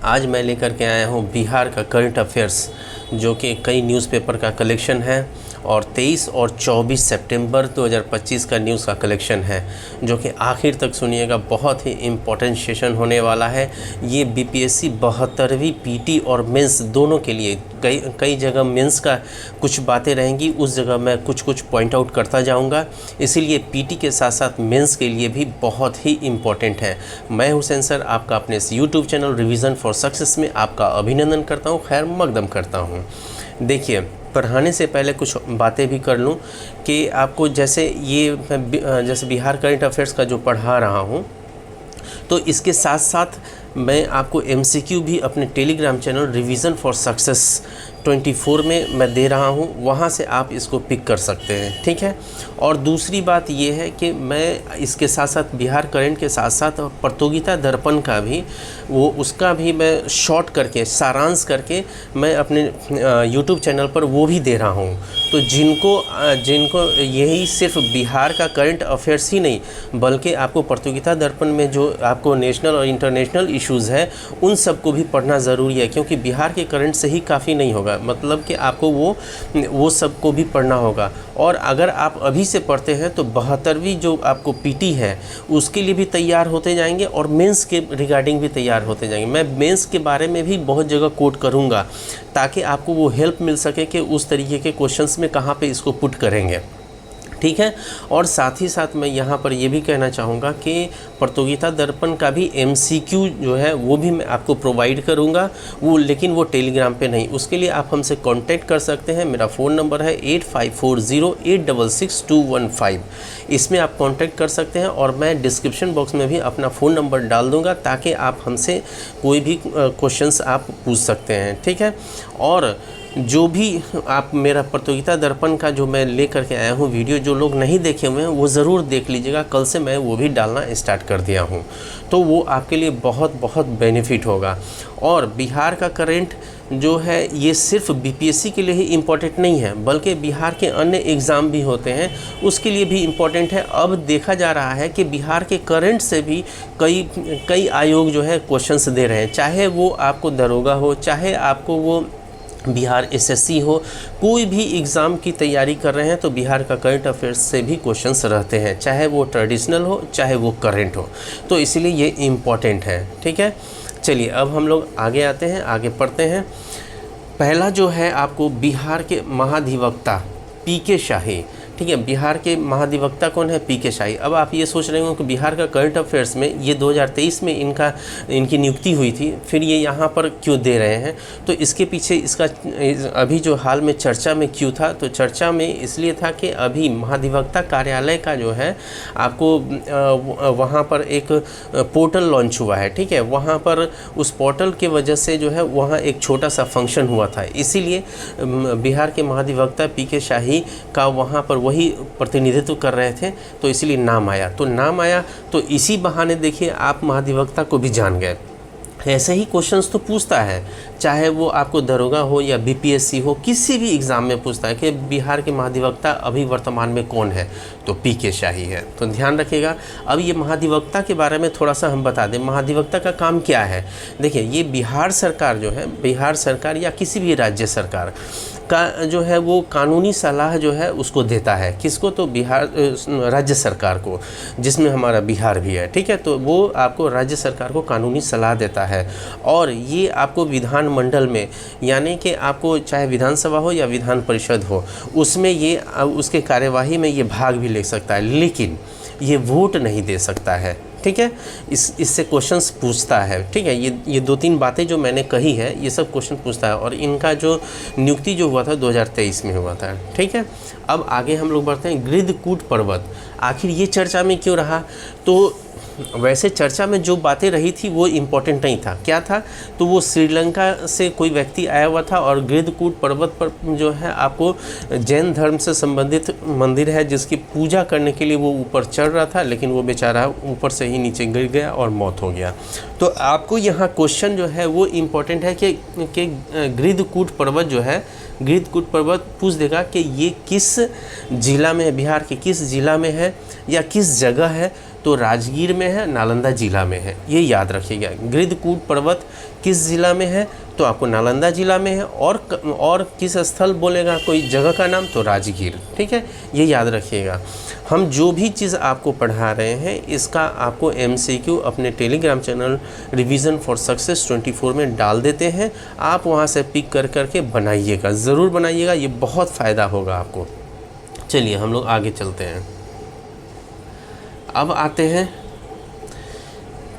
आज मैं लेकर के आया हूँ बिहार का करंट अफेयर्स, जो कि कई न्यूज़पेपर का कलेक्शन है और 23 और 24 सितंबर 2025 का न्यूज़ का कलेक्शन है, जो कि आखिर तक सुनिएगा। बहुत ही इम्पोर्टेंट सेशन होने वाला है ये। बीपीएससी 72वीं पीटी और मेंस दोनों के लिए कई जगह मेंस का कुछ बातें रहेंगी, उस जगह मैं कुछ पॉइंट आउट करता जाऊंगा। इसीलिए पीटी के साथ साथ मेंस के लिए भी बहुत ही इम्पोर्टेंट है। मैं हुसैन सर आपका अपने इस YouTube channel revision for success में आपका अभिनंदन करता हूं, खैर मकदम करता हूं। देखिए, पढ़ाने से पहले कुछ बातें भी कर लूं कि आपको जैसे बिहार करंट अफेयर्स का जो पढ़ा रहा हूं, तो इसके साथ साथ मैं आपको एमसीक्यू भी अपने Telegram channel revision for success 24 में मैं दे रहा हूं, वहां से आप इसको पिक कर सकते हैं, ठीक है। और दूसरी बात ये है कि मैं इसके साथ साथ बिहार करंट के साथ साथ प्रतियोगिता दर्पण का भी उसका भी मैं शॉर्ट करके सारांश करके मैं अपने यूट्यूब चैनल पर वो भी दे रहा हूं। तो जिनको यही सिर्फ बिहार का करंट अफेयर्स ही नहीं, बल्कि आपको प्रतियोगिता दर्पण में जो आपको नेशनल और इंटरनेशनल इश्यूज़ है उन सबको भी पढ़ना ज़रूरी है, क्योंकि बिहार के करंट से ही काफ़ी नहीं होगा, मतलब कि आपको वो सबको भी पढ़ना होगा। और अगर आप अभी से पढ़ते हैं तो 72वीं जो आपको पीटी है उसके लिए भी तैयार होते जाएंगे और मेंस के रिगार्डिंग भी तैयार होते जाएंगे। मैं मेंस के बारे में भी बहुत जगह कोट करूंगा ताकि आपको वो हेल्प मिल सके कि उस तरीके के क्वेश्चंस में कहाँ पे इसको पुट करेंगे, ठीक है। और साथ ही साथ मैं यहाँ पर ये भी कहना चाहूँगा कि प्रतियोगिता दर्पण का भी एमसीक्यू जो है वो भी मैं आपको प्रोवाइड करूँगा, लेकिन वो टेलीग्राम पे नहीं। उसके लिए आप हमसे कांटेक्ट कर सकते हैं। मेरा फ़ोन नंबर है 8540866215। इसमें आप कांटेक्ट कर सकते हैं और मैं डिस्क्रिप्शन बॉक्स में भी अपना फ़ोन नंबर डाल दूँगा ताकि आप हमसे कोई भी क्वेश्चंस आप पूछ सकते हैं, ठीक है। और जो भी आप मेरा प्रतियोगिता दर्पण का जो मैं लेकर के आया हूँ वीडियो, जो लोग नहीं देखे हुए हैं वो ज़रूर देख लीजिएगा। कल से मैं वो भी डालना स्टार्ट कर दिया हूँ, तो वो आपके लिए बहुत बहुत बेनिफिट होगा। और बिहार का करंट जो है ये सिर्फ बीपीएससी के लिए ही इम्पोर्टेंट नहीं है, बल्कि बिहार के अन्य एग्ज़ाम भी होते हैं उसके लिए भी इम्पोर्टेंट है। अब देखा जा रहा है कि बिहार के करंट से भी कई आयोग जो है क्वेश्चंस दे रहे हैं, चाहे वो आपको दरोगा हो, चाहे आपको वो बिहार एसएससी हो, कोई भी एग्ज़ाम की तैयारी कर रहे हैं तो बिहार का करंट अफेयर्स से भी क्वेश्चंस रहते हैं, चाहे वो ट्रेडिशनल हो चाहे वो करंट हो। तो इसीलिए ये इम्पॉर्टेंट है, ठीक है। चलिए अब हम लोग आगे आते हैं, आगे पढ़ते हैं। पहला जो है आपको बिहार के महाधिवक्ता पीके शाही, ठीक है। बिहार के महाधिवक्ता कौन है? पीके शाही। अब आप ये सोच रहे हो कि बिहार का करंट अफेयर्स में ये 2023 में इनकी नियुक्ति हुई थी, फिर ये यहाँ पर क्यों दे रहे हैं? तो इसके पीछे इसका अभी जो हाल में चर्चा में क्यों था, तो चर्चा में इसलिए था कि अभी महाधिवक्ता कार्यालय का जो है आपको वहाँ पर एक पोर्टल लॉन्च हुआ है, ठीक है। वहाँ पर उस पोर्टल के वजह से जो है वहाँ एक छोटा सा फंक्शन हुआ था, इसीलिए बिहार के महाधिवक्ता पीके शाही का वहाँ पर वही प्रतिनिधित्व कर रहे थे, तो इसीलिए नाम आया। तो इसी बहाने देखिए आप महाधिवक्ता को भी जान गए। ऐसे ही क्वेश्चंस तो पूछता है, चाहे वो आपको दरोगा हो या बीपीएससी हो, किसी भी एग्ज़ाम में पूछता है कि बिहार के महाधिवक्ता अभी वर्तमान में कौन है, तो पीके शाही है। तो ध्यान रखिएगा। अब ये महाधिवक्ता के बारे में थोड़ा सा हम बता दें, महाधिवक्ता का काम क्या है। देखिए, ये बिहार सरकार जो है, बिहार सरकार या किसी भी राज्य सरकार का जो है वो कानूनी सलाह जो है उसको देता है। किसको? तो बिहार राज्य सरकार को, जिसमें हमारा बिहार भी है, ठीक है। तो वो आपको राज्य सरकार को कानूनी सलाह देता है और ये आपको विधानमंडल में, यानी कि आपको चाहे विधानसभा हो या विधान परिषद हो, उसमें ये उसके कार्यवाही में ये भाग भी ले सकता है, लेकिन ये वोट नहीं दे सकता है, ठीक है। इससे क्वेश्चंस पूछता है, ठीक है। ये 2-3 बातें जो मैंने कही है ये सब क्वेश्चन पूछता है और इनका जो नियुक्ति जो हुआ था 2023 में हुआ था, ठीक है। अब आगे हम लोग बढ़ते हैं। गृद्धकूट पर्वत, आखिर ये चर्चा में क्यों रहा? तो वैसे चर्चा में जो बातें रही थी वो इम्पोर्टेंट नहीं था। क्या था? तो वो श्रीलंका से कोई व्यक्ति आया हुआ था और गृद्धकूट पर्वत पर जो है आपको जैन धर्म से संबंधित मंदिर है, जिसकी पूजा करने के लिए वो ऊपर चढ़ रहा था, लेकिन वो बेचारा ऊपर से ही नीचे गिर गया और मौत हो गया। तो आपको यहाँ क्वेश्चन जो है वो इम्पोर्टेंट है कि गृद्धकूट पर्वत जो है, गृद्धकूट पर्वत पूछ देगा कि ये किस जिला में है, बिहार के किस जिला में है या किस जगह है। तो राजगीर में है, नालंदा जिला में है, ये याद रखिएगा। गृद्धकूट पर्वत किस जिला में है, तो आपको नालंदा जिला में है। और किस स्थल बोलेगा कोई जगह का नाम, तो राजगीर। ठीक है, ये याद रखिएगा। हम जो भी चीज़ आपको पढ़ा रहे हैं इसका आपको MCQ अपने Telegram channel revision for success 24 में डाल देते हैं। आप वहाँ से पिक कर करके बनाइएगा, ज़रूर बनाइएगा, ये बहुत फ़ायदा होगा आपको। चलिए हम लोग आगे चलते हैं। अब आते हैं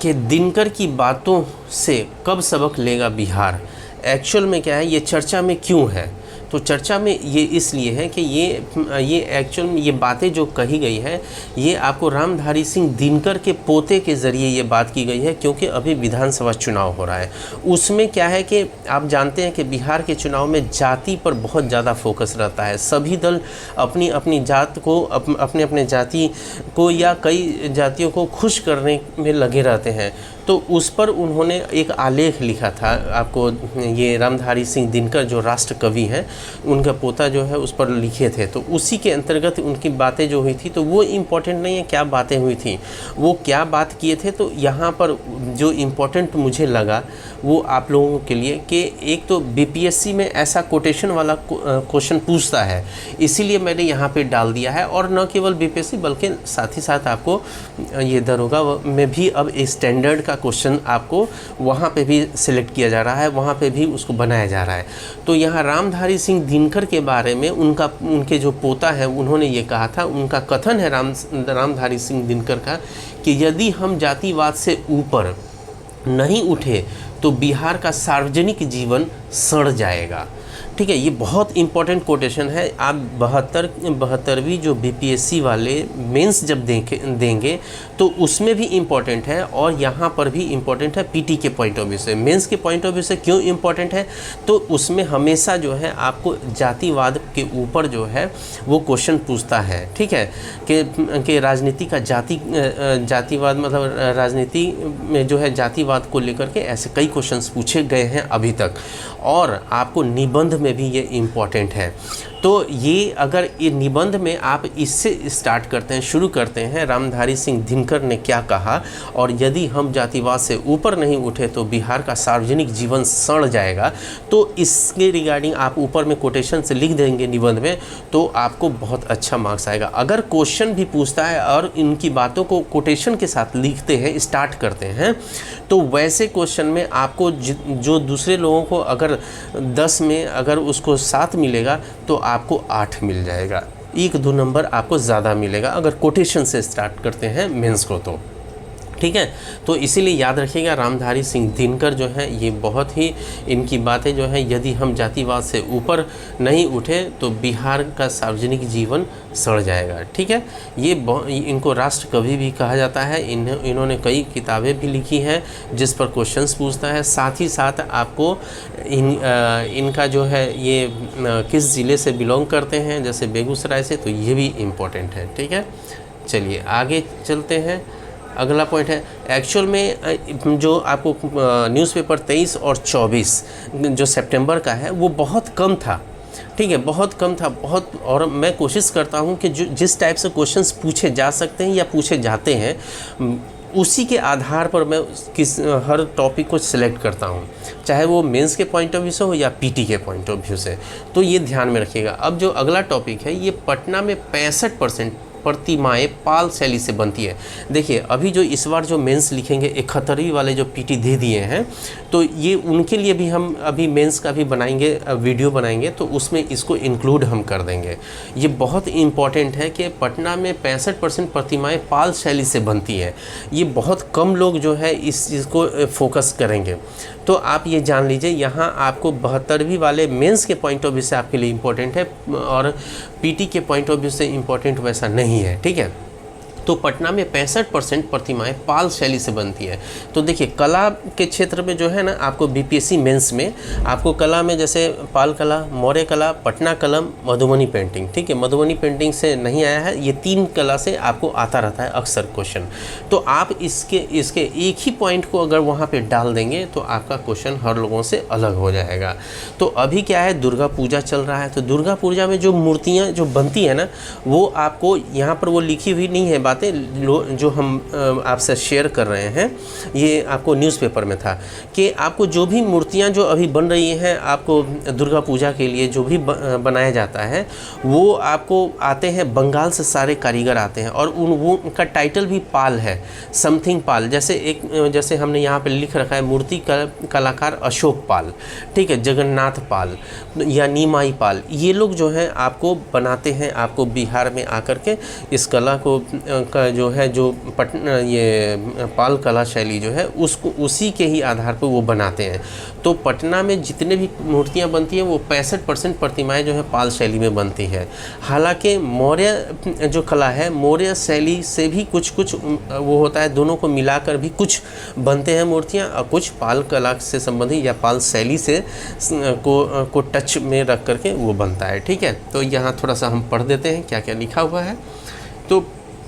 कि दिनकर की बातों से कब सबक लेगा बिहार। एक्चुअल में क्या है, ये चर्चा में क्यों है, तो चर्चा में ये इसलिए है कि ये एक्चुअल में ये बातें जो कही गई है ये आपको रामधारी सिंह दिनकर के पोते के ज़रिए ये बात की गई है, क्योंकि अभी विधानसभा चुनाव हो रहा है। उसमें क्या है कि आप जानते हैं कि बिहार के चुनाव में जाति पर बहुत ज़्यादा फोकस रहता है। सभी दल अपनी अपनी जात को अपने अपने जाति को या कई जातियों को खुश करने में लगे रहते हैं। तो उस पर उन्होंने एक आलेख लिखा था आपको, ये रामधारी सिंह दिनकर जो राष्ट्र कवि हैं उनका पोता जो है उस पर लिखे थे। तो उसी के अंतर्गत उनकी बातें जो हुई थी, तो वो इम्पोर्टेंट नहीं है क्या बातें हुई थी, वो क्या बात किए थे। तो यहाँ पर जो इम्पोर्टेंट मुझे लगा वो आप लोगों के लिए कि एक तो BPSC में ऐसा कोटेशन वाला क्वेश्चन पूछता है, इसीलिए मैंने यहाँ पे डाल दिया है। और न केवल BPSC बल्कि साथ ही साथ आपको ये दरोगा में भी अब स्टैंडर्ड का क्वेश्चन आपको वहाँ पे भी सिलेक्ट किया जा रहा है, वहाँ पे भी उसको बनाया जा रहा है। तो यहाँ रामधारी सिंह दिनकर के बारे में उनके जो पोता है उन्होंने ये कहा था, उनका कथन है रामधारी सिंह दिनकर का कि यदि हम जातिवाद से ऊपर नहीं उठे तो बिहार का सार्वजनिक जीवन सड़ जाएगा। ठीक है, ये बहुत इंपॉर्टेंट कोटेशन है। आप 72वीं जो BPSC वाले मेंस जब देंगे तो उसमें भी इम्पॉर्टेंट है और यहाँ पर भी इम्पॉर्टेंट है PT के पॉइंट ऑफ व्यू से। मेंस के पॉइंट ऑफ व्यू से क्यों इम्पॉर्टेंट है, तो उसमें हमेशा जो है आपको जातिवाद के ऊपर जो है वो क्वेश्चन पूछता है। ठीक है, कि राजनीति का जातिवाद मतलब राजनीति में जो है जातिवाद को लेकर के ऐसे कई क्वेश्चंस पूछे गए हैं अभी तक, और आपको निबंध में भी ये इम्पॉर्टेंट है। तो ये अगर ये निबंध में आप इससे स्टार्ट करते हैं, शुरू करते हैं, रामधारी सिंह दिनकर ने क्या कहा और यदि हम जातिवाद से ऊपर नहीं उठे तो बिहार का सार्वजनिक जीवन सड़ जाएगा, तो इसके रिगार्डिंग आप ऊपर में कोटेशन से लिख देंगे निबंध में, तो आपको बहुत अच्छा मार्क्स आएगा। अगर क्वेश्चन भी पूछता है और इनकी बातों को कोटेशन के साथ लिखते हैं, स्टार्ट करते हैं, तो वैसे क्वेश्चन में आपको जो दूसरे लोगों को अगर 10 में अगर उसको 7 मिलेगा तो आपको 8 मिल जाएगा, 1-2 नंबर आपको ज़्यादा मिलेगा अगर कोटेशन से स्टार्ट करते हैं मेंस को तो। ठीक है, तो इसीलिए याद रखिएगा रामधारी सिंह दिनकर जो है ये बहुत ही इनकी बातें जो है, यदि हम जातिवाद से ऊपर नहीं उठे तो बिहार का सार्वजनिक जीवन सड़ जाएगा। ठीक है, ये इनको राष्ट्र कवि भी कहा जाता है। इन्होंने कई किताबें भी लिखी हैं जिस पर क्वेश्चंस पूछता है। साथ ही साथ आपको इनका जो है ये किस ज़िले से बिलोंग करते हैं, जैसे बेगूसराय से, तो ये भी इम्पोर्टेंट है। ठीक है, चलिए आगे चलते हैं। अगला पॉइंट है एक्चुअल में जो आपको न्यूज़पेपर 23 और 24 जो सितंबर का है वो बहुत कम था। ठीक है, बहुत कम था बहुत। और मैं कोशिश करता हूँ कि जिस टाइप से क्वेश्चंस पूछे जा सकते हैं या पूछे जाते हैं उसी के आधार पर मैं हर टॉपिक को सिलेक्ट करता हूँ, चाहे वो मेंस के पॉइंट ऑफ व्यू से हो या PT के पॉइंट ऑफ व्यू से। तो ये ध्यान में रखिएगा। अब जो अगला टॉपिक है ये पटना में 65% प्रतिमाएँ पाल शैली से बनती है। देखिए अभी जो इस बार जो मेंस लिखेंगे 71वीं वाले जो PT दे दिए हैं, तो ये उनके लिए भी हम अभी मेंस का भी बनाएंगे, वीडियो बनाएंगे, तो उसमें इसको इंक्लूड हम कर देंगे। ये बहुत इम्पॉर्टेंट है कि पटना में 65% प्रतिमाएँ पाल शैली से बनती है। ये बहुत कम लोग जो है इस चीज़ को फोकस करेंगे। तो आप ये जान लीजिए, यहाँ आपको 72वीं वाले मेंस के पॉइंट ऑफ व्यू से आपके लिए इम्पोर्टेंट है और PT के पॉइंट ऑफ व्यू से इम्पोर्टेंट वैसा नहीं है। ठीक है, तो पटना में 65% प्रतिमाएँ पाल शैली से बनती है। तो देखिए कला के क्षेत्र में जो है ना, आपको BPSC मेंस में आपको कला में जैसे पाल कला, मौर्य कला, पटना कलम, मधुबनी पेंटिंग। ठीक है, मधुबनी पेंटिंग से नहीं आया है, ये 3 कला से आपको आता रहता है अक्सर क्वेश्चन। तो आप इसके एक ही पॉइंट को अगर वहाँ पे डाल देंगे तो आपका क्वेश्चन हर लोगों से अलग हो जाएगा। तो अभी क्या है, दुर्गा पूजा चल रहा है, तो दुर्गा पूजा में जो मूर्तियाँ जो बनती है ना, वो आपको यहाँ पर वो लिखी हुई नहीं है बात, बातें जो हम आपसे शेयर कर रहे हैं, ये आपको न्यूज़पेपर में था कि आपको जो भी मूर्तियाँ जो अभी बन रही हैं, आपको दुर्गा पूजा के लिए जो भी बनाया जाता है, वो आपको आते हैं बंगाल से, सारे कारीगर आते हैं और वो उनका टाइटल भी पाल है, समथिंग पाल। जैसे हमने यहाँ पे लिख रखा है मूर्ति कलाकार अशोक पाल, ठीक है, जगन्नाथ पाल या नीमाई पाल, ये लोग जो हैं आपको बनाते हैं, आपको बिहार में आकर के इस कला को का जो है जो ये पाल कला शैली जो है उसको उसी के ही आधार पर वो बनाते हैं। तो पटना में जितने भी मूर्तियाँ बनती हैं वो 65% प्रतिमाएँ जो है पाल शैली में बनती है। हालांकि मौर्य जो कला है, मौर्य शैली से भी कुछ वो होता है, दोनों को मिलाकर भी कुछ बनते हैं मूर्तियाँ, और कुछ पाल कला से संबंधित या पाल शैली से को टच में रख करके वो बनता है। ठीक है, तो यहाँ थोड़ा सा हम पढ़ देते हैं क्या क्या लिखा हुआ है। तो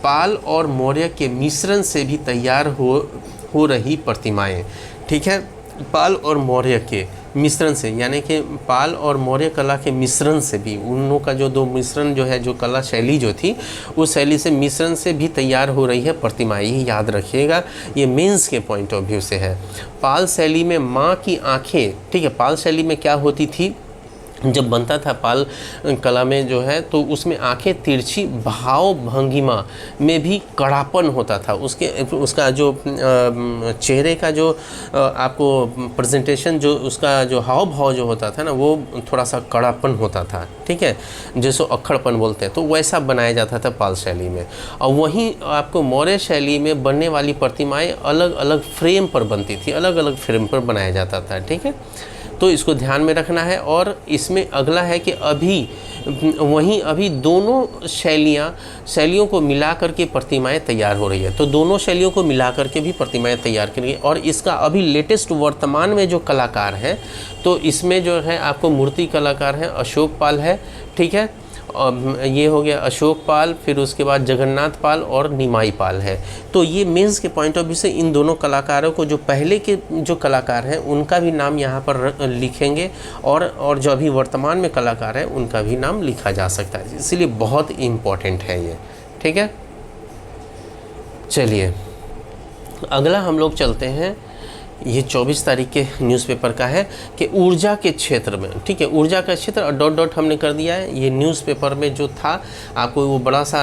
पाल और मौर्य के मिश्रण से भी तैयार हो रही प्रतिमाएं, ठीक है, पाल और मौर्य के मिश्रण से, यानी कि पाल और मौर्य कला के मिश्रण से भी, उन का जो दो मिश्रण जो है, जो कला शैली जो थी उस शैली से मिश्रण से भी तैयार हो रही है प्रतिमाएं, ये याद रखिएगा, ये मेंस के पॉइंट ऑफ व्यू से है। पाल शैली में माँ की आँखें, ठीक है, पाल शैली में क्या होती थी जब बनता था पाल कला में जो है, तो उसमें आंखें तिरछी, भाव भंगिमा में भी कड़ापन होता था, उसका जो चेहरे का जो आपको प्रेजेंटेशन, जो उसका जो हाव भाव जो होता था ना, वो थोड़ा सा कड़ापन होता था, ठीक है, जैसे अक्खड़पन बोलते हैं, तो वैसा बनाया जाता था पाल शैली में। और वहीं आपको मौर्य शैली में बनने वाली प्रतिमाएं अलग अलग फ्रेम पर बनती थी, अलग अलग फ्रेम पर बनाया जाता था, ठीक है, तो इसको ध्यान में रखना है। और इसमें अगला है कि अभी दोनों शैलियों को मिला करके प्रतिमाएं तैयार हो रही है, तो दोनों शैलियों को मिला करके भी प्रतिमाएं तैयार करेंगे। और इसका अभी लेटेस्ट वर्तमान में जो कलाकार है, तो इसमें जो है आपको मूर्ति कलाकार है अशोक पाल है, ठीक है, ये हो गया अशोक पाल, फिर उसके बाद जगन्नाथ पाल और निमाई पाल है। तो ये मेंस के पॉइंट ऑफ व्यू से इन दोनों कलाकारों को, जो पहले के जो कलाकार हैं उनका भी नाम यहाँ पर लिखेंगे, और जो अभी वर्तमान में कलाकार हैं उनका भी नाम लिखा जा सकता है, इसलिए बहुत इम्पोर्टेंट है ये, ठीक है। चलिए अगला हम लोग चलते हैं, ये 24 तारीख के न्यूज़पेपर का है कि ऊर्जा के क्षेत्र में, ठीक है, ऊर्जा का क्षेत्र और डॉट डॉट हमने कर दिया है। ये न्यूज़पेपर में जो था आपको वो बड़ा सा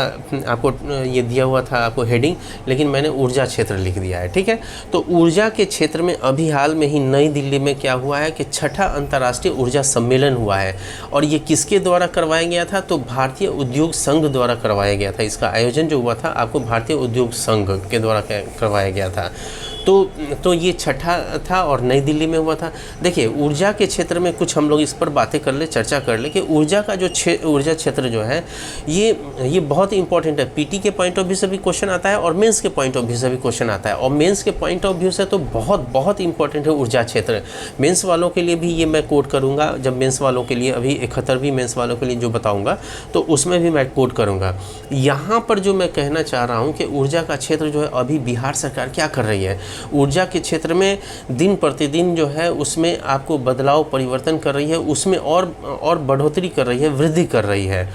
आपको ये दिया हुआ था आपको हेडिंग, लेकिन मैंने ऊर्जा क्षेत्र लिख दिया है, ठीक है। तो ऊर्जा के क्षेत्र में अभी हाल में ही नई दिल्ली में क्या हुआ है कि 6ठा अंतर्राष्ट्रीय ऊर्जा सम्मेलन हुआ है, और ये किसके द्वारा करवाया गया था, तो भारतीय उद्योग संघ द्वारा करवाया गया था। इसका आयोजन जो हुआ था आपको भारतीय उद्योग संघ के द्वारा करवाया गया था। तो ये 6ठा था और नई दिल्ली में हुआ था। देखिए ऊर्जा के क्षेत्र में कुछ हम लोग इस पर बातें कर ले, चर्चा कर ले कि ऊर्जा का जो ऊर्जा क्षेत्र जो है ये बहुत इंपॉर्टेंट है। पीटी के पॉइंट ऑफ व्यू से भी क्वेश्चन आता है और मेंस के पॉइंट ऑफ व्यू से भी क्वेश्चन आता है, और मेंस के पॉइंट ऑफ व्यू से तो बहुत इंपॉर्टेंट है ऊर्जा क्षेत्र। मेंस वालों के लिए भी ये मैं कोट करूँगा, जब मेंस वालों के लिए अभी 71वीं मेंस वालों के लिए जो बताऊँगा तो उसमें भी मैं कोट करूँगा। यहाँ पर जो मैं कहना चाह रहा हूँ कि ऊर्जा का क्षेत्र जो है अभी बिहार सरकार क्या कर रही है, ऊर्जा के क्षेत्र में दिन प्रतिदिन जो है उसमें आपको बदलाव परिवर्तन कर रही है, उसमें और बढ़ोतरी कर रही है, वृद्धि कर रही है।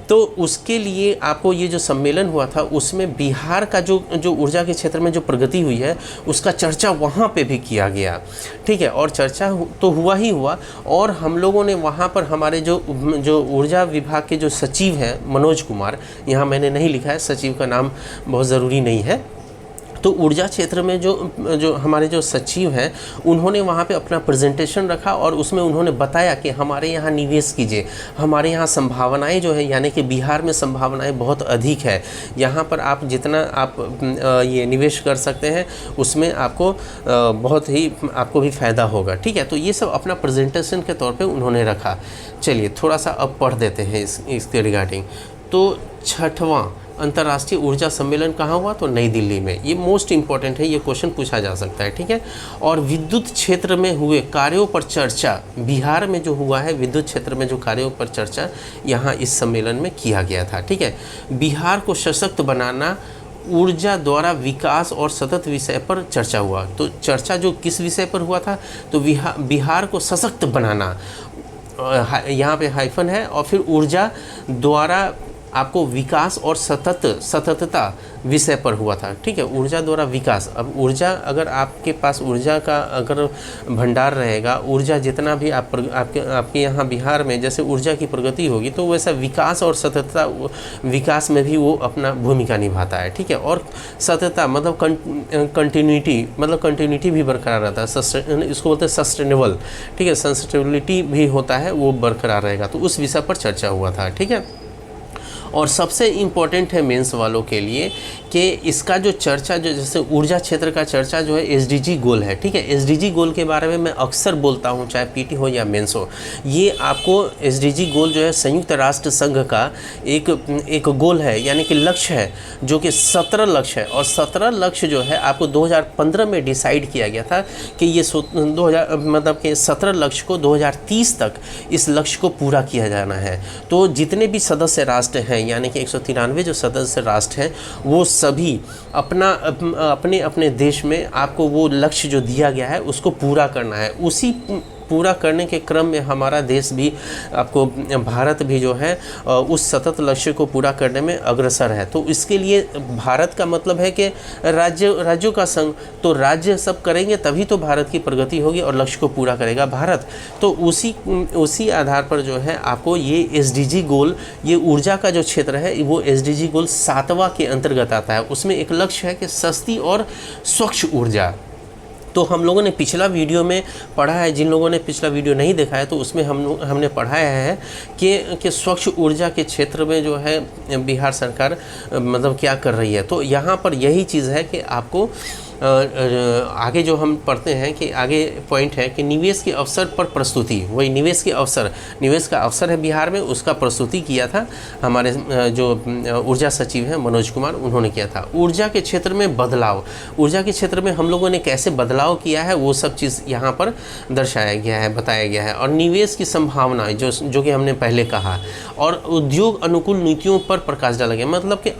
तो उसके लिए आपको ये जो सम्मेलन हुआ था उसमें बिहार का जो ऊर्जा के क्षेत्र में जो प्रगति हुई है उसका चर्चा वहाँ पे भी किया गया, ठीक है। और चर्चा तो हुआ ही हुआ, और हम लोगों ने वहाँ पर हमारे जो ऊर्जा विभाग के जो सचिव हैं मनोज कुमार, यहाँ मैंने नहीं लिखा है, सचिव का नाम बहुत ज़रूरी नहीं है, तो ऊर्जा क्षेत्र में जो हमारे जो सचिव हैं उन्होंने वहाँ पे अपना प्रेजेंटेशन रखा और उसमें उन्होंने बताया कि हमारे यहाँ निवेश कीजिए, हमारे यहाँ संभावनाएं जो है, यानी कि बिहार में संभावनाएं बहुत अधिक है, यहाँ पर आप जितना आप ये निवेश कर सकते हैं उसमें आपको बहुत ही आपको भी फ़ायदा होगा, ठीक है। तो ये सब अपना प्रेजेंटेशन के तौर पर उन्होंने रखा। चलिए थोड़ा सा अब पढ़ देते हैं इसके रिगार्डिंग। तो 6वां अंतर्राष्ट्रीय ऊर्जा सम्मेलन कहाँ हुआ, तो नई दिल्ली में। ये मोस्ट इंपॉर्टेंट है, ये क्वेश्चन पूछा जा सकता है, ठीक है। और विद्युत क्षेत्र में हुए कार्यों पर चर्चा, बिहार में जो हुआ है विद्युत क्षेत्र में जो कार्यों पर चर्चा यहाँ इस सम्मेलन में किया गया था, ठीक है। बिहार को सशक्त बनाना, ऊर्जा द्वारा विकास और सतत विषय पर चर्चा हुआ। तो चर्चा जो किस विषय पर हुआ था, तो बिहार को सशक्त बनाना, यहाँ पे हाइफन है, और फिर ऊर्जा द्वारा आपको विकास और सततता विषय पर हुआ था। ठीक है, ऊर्जा द्वारा विकास। अब ऊर्जा, अगर आपके पास ऊर्जा का अगर भंडार रहेगा, ऊर्जा जितना भी आपके यहाँ बिहार में जैसे ऊर्जा की प्रगति होगी, तो वैसा विकास और सततता विकास में भी वो अपना भूमिका निभाता है। ठीक है, और सततता मतलब कंटिन्यूटी भी बरकरार रहता है, इसको बोलते हैं सस्टेनेबल। ठीक है, सस्टेनेबिलिटी भी होता है, वो बरकरार रहेगा। तो उस विषय पर चर्चा हुआ था। ठीक है, और सबसे इम्पॉर्टेंट है मेंस वालों के लिए कि इसका जो चर्चा, जो जैसे ऊर्जा क्षेत्र का चर्चा जो है एसडीजी गोल है। ठीक है, एसडीजी गोल के बारे में मैं अक्सर बोलता हूँ, चाहे पीटी हो या मेंस हो। ये आपको एसडीजी गोल जो है संयुक्त राष्ट्र संघ का एक गोल है, यानी कि लक्ष्य है, जो कि 17 लक्ष्य है। और 17 लक्ष्य जो है आपको 2015 में डिसाइड किया गया था कि ये 17 लक्ष्य को 2030 तक इस लक्ष्य को पूरा किया जाना है। तो जितने भी सदस्य राष्ट्र हैं, यानी कि 193 जो सदस्य राष्ट्र हैं, वो सभी अपने अपने देश में आपको वो लक्ष्य जो दिया गया है उसको पूरा करना है। उसी पूरा करने के क्रम में हमारा देश भी, आपको भारत भी जो है उस सतत लक्ष्य को पूरा करने में अग्रसर है। तो इसके लिए भारत का मतलब है कि राज्यों का संघ, तो राज्य सब करेंगे तभी तो भारत की प्रगति होगी और लक्ष्य को पूरा करेगा भारत। तो उसी आधार पर जो है आपको ये एसडीजी गोल, ये ऊर्जा का जो क्षेत्र है, वो एसडीजी गोल 7वां के अंतर्गत आता है। उसमें एक लक्ष्य है कि सस्ती और स्वच्छ ऊर्जा। तो हम लोगों ने पिछला वीडियो में पढ़ा है, जिन लोगों ने पिछला वीडियो नहीं देखा है तो उसमें हमने पढ़ाया है कि स्वच्छ ऊर्जा के क्षेत्र में जो है बिहार सरकार मतलब क्या कर रही है। तो यहाँ पर यही चीज़ है कि आपको आगे जो हम पढ़ते हैं कि आगे पॉइंट है कि निवेश के अवसर पर प्रस्तुति, वही निवेश का अवसर है बिहार में, उसका प्रस्तुति किया था हमारे जो ऊर्जा सचिव हैं मनोज कुमार, उन्होंने किया था। ऊर्जा के क्षेत्र में बदलाव, ऊर्जा के क्षेत्र में हम लोगों ने कैसे बदलाव किया है वो सब चीज़ यहाँ पर दर्शाया गया है, बताया गया है। और निवेश की संभावना जो कि हमने पहले कहा, और उद्योग अनुकूल नीतियों पर प्रकाश डाला गया। मतलब कि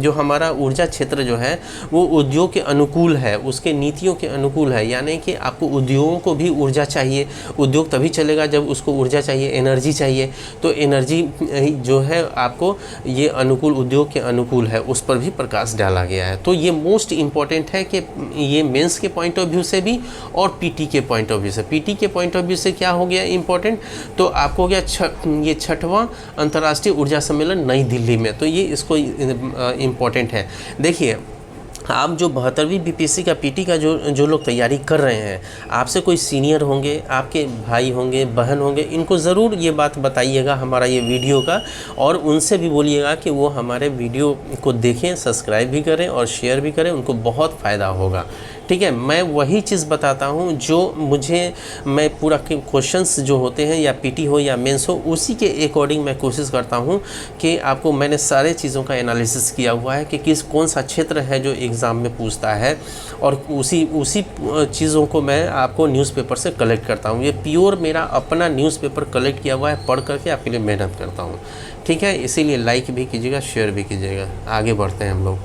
जो हमारा ऊर्जा क्षेत्र जो है वो उद्योग के अनुकूल है, उसके नीतियों के अनुकूल है, यानी कि आपको उद्योगों को भी ऊर्जा चाहिए। उद्योग तभी चलेगा जब उसको ऊर्जा चाहिए, एनर्जी चाहिए। तो एनर्जी जो है आपको ये अनुकूल, उद्योग के अनुकूल है, उस पर भी प्रकाश डाला गया है। तो ये मोस्ट इम्पॉर्टेंट है कि ये मेंस के पॉइंट ऑफ व्यू से भी और पीटी के पॉइंट ऑफ व्यू से। पीटी के पॉइंट ऑफ व्यू से क्या हो गया इम्पॉर्टेंट, तो आपको हो गया ये 6वां अंतर्राष्ट्रीय ऊर्जा सम्मेलन नई दिल्ली में। तो ये इसको इम्पॉर्टेंट है। देखिए, आप जो 72वीं बीपीएससी का पीटी का जो लोग तैयारी कर रहे हैं, आपसे कोई सीनियर होंगे, आपके भाई होंगे, बहन होंगे, इनको ज़रूर ये बात बताइएगा हमारा ये वीडियो का, और उनसे भी बोलिएगा कि वो हमारे वीडियो को देखें, सब्सक्राइब भी करें और शेयर भी करें, उनको बहुत फ़ायदा होगा। ठीक है, मैं वही चीज़ बताता हूँ जो मैं पूरा क्वेश्चंस जो होते हैं, या पीटी हो या मेंस हो, उसी के अकॉर्डिंग मैं कोशिश करता हूँ कि आपको, मैंने सारे चीज़ों का एनालिसिस किया हुआ है कि कौन सा क्षेत्र है जो एग्ज़ाम में पूछता है, और उसी चीज़ों को मैं आपको न्यूज़पेपर से कलेक्ट करता हूँ। ये प्योर मेरा अपना न्यूज़पेपर कलेक्ट किया हुआ है, पढ़ करके आपके लिए मेहनत करता हूँ। ठीक है, इसीलिए लाइक भी कीजिएगा, शेयर भी कीजिएगा। आगे बढ़ते हैं हम लोग।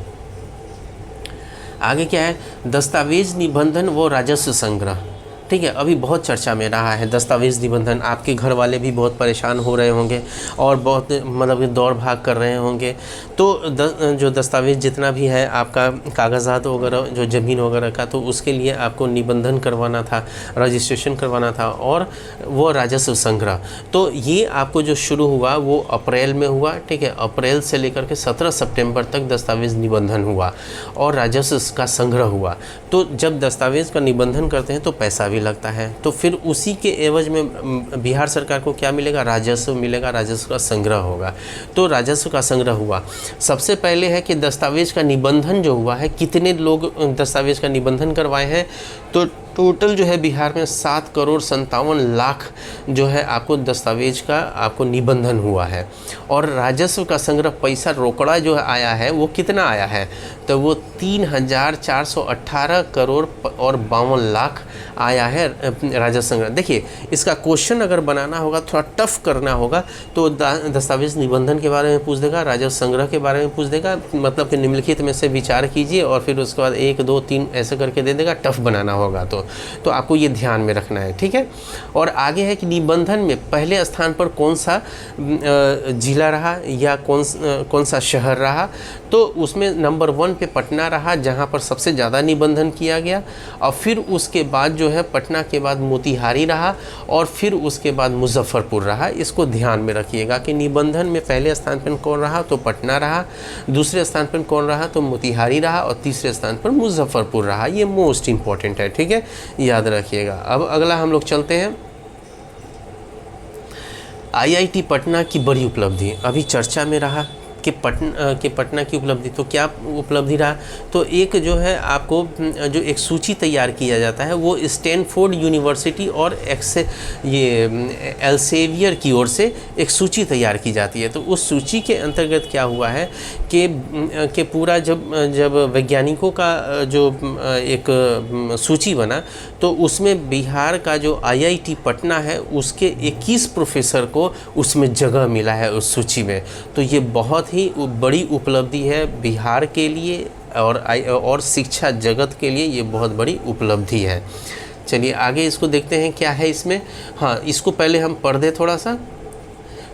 आगे क्या है, दस्तावेज निबंधन व राजस्व संग्रह। ठीक है, अभी बहुत चर्चा में रहा है दस्तावेज निबंधन। आपके घर वाले भी बहुत परेशान हो रहे होंगे और बहुत मतलब दौड़ भाग कर रहे होंगे। तो जो दस्तावेज जितना भी है आपका, कागजात वगैरह, जो ज़मीन वगैरह का, तो उसके लिए आपको निबंधन करवाना था, रजिस्ट्रेशन करवाना था, और वो राजस्व संग्रह। तो ये आपको जो शुरू हुआ वो अप्रैल में हुआ। ठीक है, अप्रैल से लेकर के 17 सितंबर तक दस्तावेज निबंधन हुआ और राजस्व का संग्रह हुआ। तो जब दस्तावेज का निबंधन करते हैं तो पैसा भी लगता है, तो फिर उसी के एवज में बिहार सरकार को क्या मिलेगा, राजस्व मिलेगा, राजस्व का संग्रह होगा। तो राजस्व का संग्रह हुआ। सबसे पहले है कि दस्तावेज का निबंधन जो हुआ है, कितने लोग दस्तावेज का निबंधन करवाए हैं, तो टोटल जो है बिहार में 7,57,00,000 जो है आपको दस्तावेज का आपको निबंधन हुआ है। और राजस्व का संग्रह, पैसा रोकड़ा जो आया है वो कितना आया है, तो वो 3,418 करोड़ और 52 लाख आया है राजस्व संग्रह। देखिए इसका क्वेश्चन अगर बनाना होगा, थोड़ा टफ करना होगा, तो दस्तावेज निबंधन के बारे में पूछ देगा, राजस्व संग्रह के बारे में पूछ देगा, मतलब कि निम्नलिखित में से विचार कीजिए, और फिर उसके बाद 1 2 3 ऐसे करके दे देगा। टफ बनाना होगा तो आपको ये ध्यान में रखना है, ठीक है। और आगे है कि निबंधन में पहले स्थान पर कौन सा जिला रहा या कौन सा शहर रहा, तो उसमें नंबर 1 पे पटना रहा, जहाँ पर सबसे ज़्यादा निबंधन किया गया। और फिर उसके बाद जो है पटना के बाद मोतिहारी रहा, और फिर उसके बाद मुजफ्फरपुर रहा। इसको ध्यान में रखिएगा कि निबंधन में पहले स्थान पर कौन रहा, तो पटना रहा, दूसरे स्थान पर कौन रहा, तो मोतिहारी रहा, और तीसरे स्थान पर मुजफ्फरपुर रहा। ये मोस्ट इम्पॉर्टेंट है, ठीक है, याद रखिएगा। अब अगला हम लोग चलते हैं IIT पटना की बड़ी उपलब्धि। अभी चर्चा में रहा कि पटना की उपलब्धि, तो क्या उपलब्धि रहा, तो एक जो है आपको जो एक सूची तैयार किया जाता है वो स्टैनफोर्ड यूनिवर्सिटी और एल्सेवियर की ओर से एक सूची तैयार की जाती है। तो उस सूची के अंतर्गत क्या हुआ है कि पूरा जब वैज्ञानिकों का जो एक सूची बना, तो उसमें बिहार का जो IIT पटना है उसके 21 प्रोफेसर को उसमें जगह मिला है उस सूची में। तो ये बहुत ही बड़ी उपलब्धि है बिहार के लिए और शिक्षा जगत के लिए ये बहुत बड़ी उपलब्धि है। चलिए आगे इसको देखते हैं क्या है इसमें। हाँ, इसको पहले हम पढ़ दें थोड़ा सा।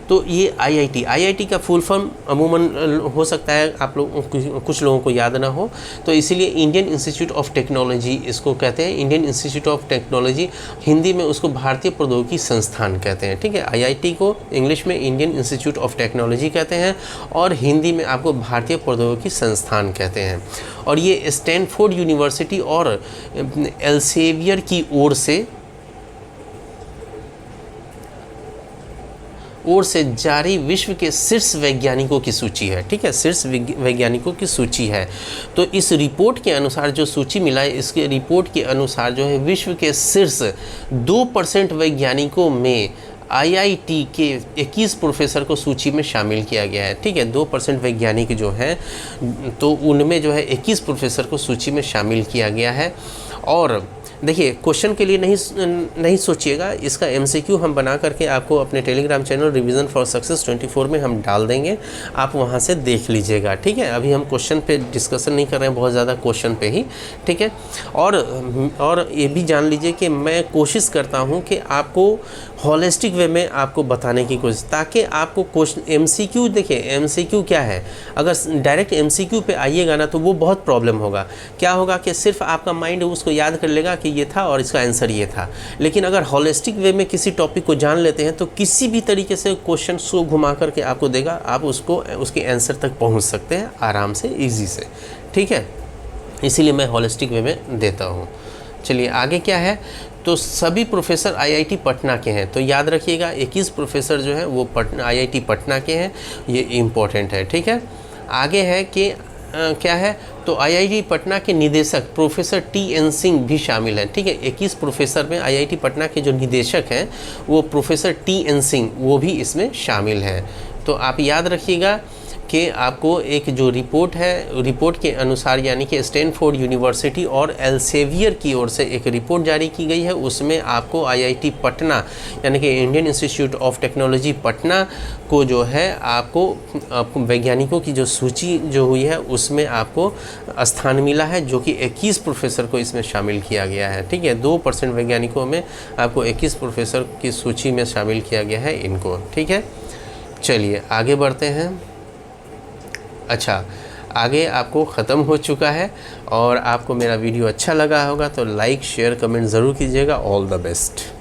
तो ये IIT का फुल फॉर्म अमूमन हो सकता है आप लोग कुछ लोगों को याद ना हो, तो इसीलिए इंडियन इंस्टीट्यूट ऑफ टेक्नोलॉजी इसको कहते हैं। Indian institute of technology, Hindi में उसको भारतीय प्रौद्योगिकी संस्थान कहते हैं, ठीक है। IIT को इंग्लिश में इंडियन इंस्टीट्यूट ऑफ टेक्नोलॉजी कहते हैं, और हिंदी में आपको भारतीय प्रौद्योगिकी संस्थान कहते हैं। और ये स्टैनफोर्ड यूनिवर्सिटी और एल्सेवियर की ओर से जारी विश्व के शीर्ष वैज्ञानिकों की सूची है, ठीक है, शीर्ष वैज्ञानिकों की सूची है। तो इस रिपोर्ट के अनुसार जो सूची मिला है, इसके रिपोर्ट के अनुसार जो है विश्व के शीर्ष 2% वैज्ञानिकों में IIT के 21 प्रोफेसर को सूची में शामिल किया गया है, ठीक है। 2% वैज्ञानिक जो हैं तो उनमें जो है 21 प्रोफेसर को सूची में शामिल किया गया है। और देखिए क्वेश्चन के लिए नहीं सोचिएगा, इसका MCQ हम बना करके आपको अपने Telegram channel revision for success 24 में हम डाल देंगे, आप वहां से देख लीजिएगा, ठीक है। अभी हम क्वेश्चन पे डिस्कशन नहीं कर रहे हैं, बहुत ज़्यादा क्वेश्चन पे ही, ठीक है। और ये भी जान लीजिए कि मैं कोशिश करता हूं कि आपको हॉलिस्टिक वे में आपको बताने की कोशिश, ताकि आपको क्वेश्चन MCQ, देखिए MCQ क्या है, अगर डायरेक्ट MCQ पे आइएगा ना तो वो बहुत प्रॉब्लम होगा। क्या होगा कि सिर्फ आपका माइंड उसको याद कर लेगा कि ये था और इसका आंसर ये था। लेकिन अगर हॉलिस्टिक वे में किसी टॉपिक को जान लेते हैं तो किसी भी तरीके से क्वेश्चन सो घुमा करके आपको देगा, आप उसके आंसर तक पहुंच सकते हैं आराम से, ईजी से, ठीक है। इसीलिए मैं हॉलिस्टिक वे में देता हूं। चलिए आगे क्या है, तो सभी प्रोफेसर IIT पटना के हैं। तो याद रखिएगा 21 प्रोफेसर जो हैं वो IIT पटना के हैं, ये इम्पोर्टेंट है, ठीक है। आगे है कि क्या है, तो IIT पटना के निदेशक प्रोफेसर TN सिंह भी शामिल हैं, ठीक है। 21 प्रोफेसर में IIT पटना के जो निदेशक हैं वो प्रोफेसर TN सिंह, वो भी इसमें शामिल हैं। तो आप याद रखिएगा कि आपको एक जो रिपोर्ट है, रिपोर्ट के अनुसार यानी कि स्टैनफोर्ड यूनिवर्सिटी और एल्सेवियर की ओर से एक रिपोर्ट जारी की गई है, उसमें आपको IIT पटना यानी कि Indian institute of technology Patna को जो है आपको वैज्ञानिकों की जो सूची जो हुई है उसमें आपको स्थान मिला है, जो कि 21 प्रोफेसर को इसमें शामिल किया गया है, ठीक है। 2% वैज्ञानिकों में आपको 21 प्रोफेसर की सूची में शामिल किया गया है इनको, ठीक है। चलिए आगे बढ़ते हैं। अच्छा, आगे आपको ख़त्म हो चुका है, और आपको मेरा वीडियो अच्छा लगा होगा तो लाइक शेयर कमेंट ज़रूर कीजिएगा। All the best.